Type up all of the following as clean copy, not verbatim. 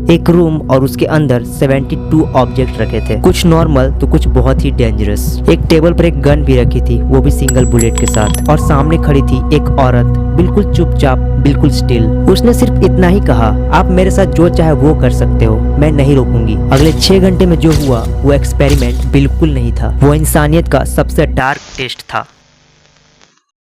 एक रूम और उसके अंदर 72 ऑब्जेक्ट रखे थे, कुछ नॉर्मल तो कुछ बहुत ही डेंजरस। एक टेबल पर एक गन भी रखी थी, वो भी सिंगल बुलेट के साथ, और सामने खड़ी थी एक औरत, बिल्कुल चुपचाप, बिल्कुल स्टिल। उसने सिर्फ इतना ही कहा, आप मेरे साथ जो चाहे वो कर सकते हो, मैं नहीं रोकूंगी। अगले 6 घंटे में जो हुआ वो एक्सपेरिमेंट बिल्कुल नहीं था, वो इंसानियत का सबसे डार्क टेस्ट था।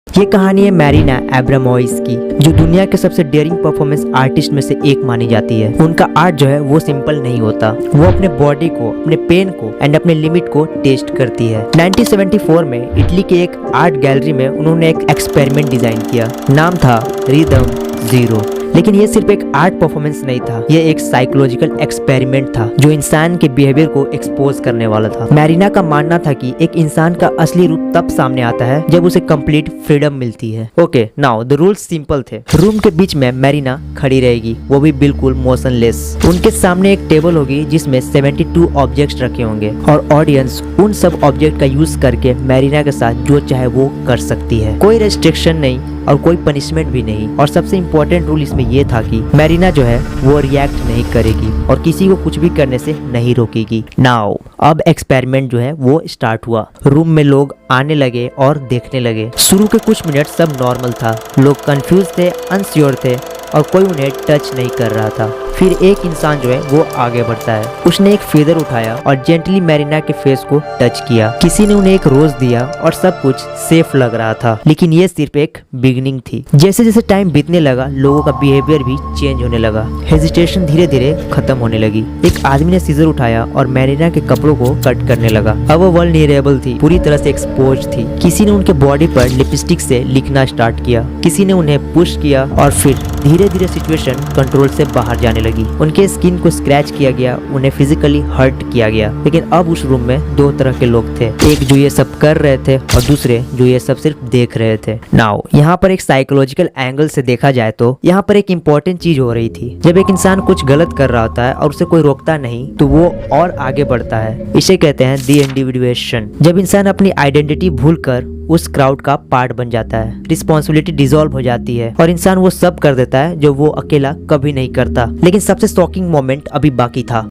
ये कहानी है मैरिना एब्रामोविच की, जो दुनिया के सबसे डेयरिंग परफॉर्मेंस आर्टिस्ट में से एक मानी जाती है। उनका आर्ट जो है वो सिंपल नहीं होता, वो अपने बॉडी को, अपने पेन को एंड अपने लिमिट को टेस्ट करती है। 1974 में इटली के एक आर्ट गैलरी में उन्होंने एक एक्सपेरिमेंट डिजाइन किया, नाम था रिदम जीरो। लेकिन ये सिर्फ एक आर्ट परफॉर्मेंस नहीं था, ये एक साइकोलॉजिकल एक्सपेरिमेंट था जो इंसान के बिहेवियर को एक्सपोज करने वाला था। मैरिना का मानना था कि एक इंसान का असली रूप तब सामने आता है जब उसे कंप्लीट फ्रीडम मिलती है। Okay, now the rules simple थे। रूम के बीच में मैरिना खड़ी रहेगी, वो भी बिल्कुल मोशनलेस। उनके सामने एक टेबल होगी जिसमें 72 ऑब्जेक्ट्स रखे होंगे और ऑडियंस उन सब ऑब्जेक्ट का यूज करके मैरिना के साथ जो चाहे वो कर सकती है। कोई रेस्ट्रिक्शन नहीं और कोई पनिशमेंट भी नहीं। और सबसे इम्पोर्टेंट रूल इसमें ये था कि मैरिना जो है वो रिएक्ट नहीं करेगी और किसी को कुछ भी करने से नहीं रोकेगी। नाउ अब एक्सपेरिमेंट जो है वो स्टार्ट हुआ। रूम में लोग आने लगे और देखने लगे। शुरू के कुछ मिनट सब नॉर्मल था, लोग कंफ्यूज थे, अनश्योर थे और कोई उन्हें टच नहीं कर रहा था। फिर एक इंसान जो है वो आगे बढ़ता है, उसने एक फेदर उठाया और जेंटली मैरिना के फेस को टच किया। किसी ने उन्हें एक रोज दिया और सब कुछ सेफ लग रहा था, लेकिन ये सिर्फ एक बिगिनिंग थी। जैसे जैसे टाइम बीतने लगा, लोगों का बिहेवियर भी चेंज होने लगा। हेजिटेशन धीरे धीरे खत्म होने लगी। एक आदमी ने सीजर उठाया और मैरिना के कपड़ों को कट करने लगा। अब वो वल्नरेबल थी, पूरी तरह से एक्सपोज थी। किसी ने उनके बॉडी पर लिपस्टिक से लिखना स्टार्ट किया, किसी ने उन्हें पुश किया और फिर धीरे धीरे सिचुएशन कंट्रोल से बाहर जाने लगी। उनके स्किन को स्क्रैच किया गया, उन्हें फिजिकली हर्ट किया गया। लेकिन अब उस रूम में दो तरह के लोग थे, एक जो ये सब कर रहे थे और दूसरे जो ये सब सिर्फ देख रहे थे। नाउ यहाँ पर एक साइकोलॉजिकल एंगल से देखा जाए तो यहाँ पर एक इम्पोर्टेंट चीज हो रही थी। जब एक इंसान कुछ गलत कर रहा होता है और उसे कोई रोकता नहीं तो वो और आगे बढ़ता है। इसे कहते हैं दी इंडिविजुएशन। जब इंसान अपनी आइडेंटिटी भूलकर उस क्राउड का पार्ट बन जाता है, रिस्पॉन्सिबिलिटी डिसॉल्व हो जाती है और इंसान वो सब कर देता है जो वो अकेला कभी नहीं करता। लेकिन सबसे शॉकिंग मोमेंट अभी बाकी था।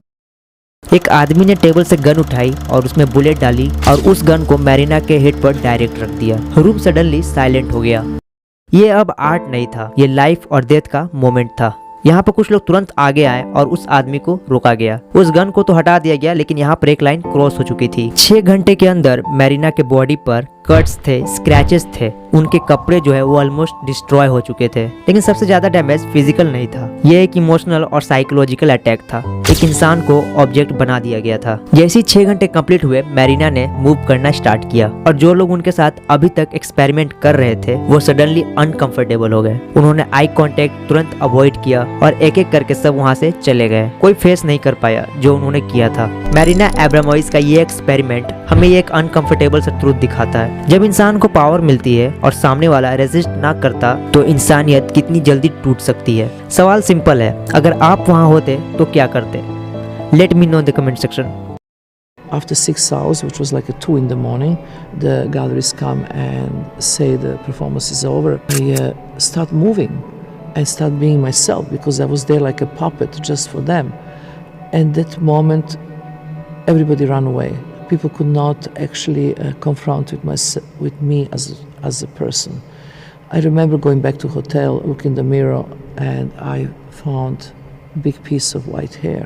एक आदमी ने टेबल से गन उठाई और उसमें बुलेट डाली और उस गन को मैरिना के हेड पर डायरेक्ट रख दिया। रूम सडनली साइलेंट हो गया। ये अब आर्ट नहीं था, ये लाइफ और डेथ का मोमेंट था। यहाँ पर कुछ लोग तुरंत आगे आए और उस आदमी को रोका गया। उस गन को तो हटा दिया गया, लेकिन यहाँ पर एक लाइन क्रॉस हो चुकी थी। 6 घंटे के अंदर मैरिना के बॉडी पर कट्स थे, स्क्रैचेस थे, उनके कपड़े जो है वो ऑलमोस्ट डिस्ट्रॉय हो चुके थे। लेकिन सबसे ज्यादा डैमेज फिजिकल नहीं था, ये एक इमोशनल और साइकोलॉजिकल अटैक था। एक इंसान को ऑब्जेक्ट बना दिया गया था। जैसे ही 6 घंटे कंप्लीट हुए, मैरिना ने मूव करना स्टार्ट किया और जो लोग उनके साथ अभी तक एक्सपेरिमेंट कर रहे थे वो सडनली अनकंफर्टेबल हो गए। उन्होंने आई कांटेक्ट तुरंत अवॉइड किया और एक एक करके सब वहाँ से चले गए। कोई फेस नहीं कर पाया जो उन्होंने किया था। मैरिना एब्रामोविच का ये एक्सपेरिमेंट हमें एक अनकंफर्टेबल सा ट्रूथ दिखाता है। जब इंसान को पावर मिलती है और सामने वाला रेजिस्ट ना करता तो इंसानियत कितनी जल्दी टूट सकती है। सवाल सिंपल है, अगर आप वहाँ होते तो क्या करते? Let me know in the comment section. After 6 hours, which was like at 2 in the morning, the galleries come and say the performance is over. I start moving and start being myself because I was there like a puppet just for them. And that moment, everybody ran away. People could not actually confront with me as a person. I remember going back to hotel, look in the mirror, and I found a big piece of white hair.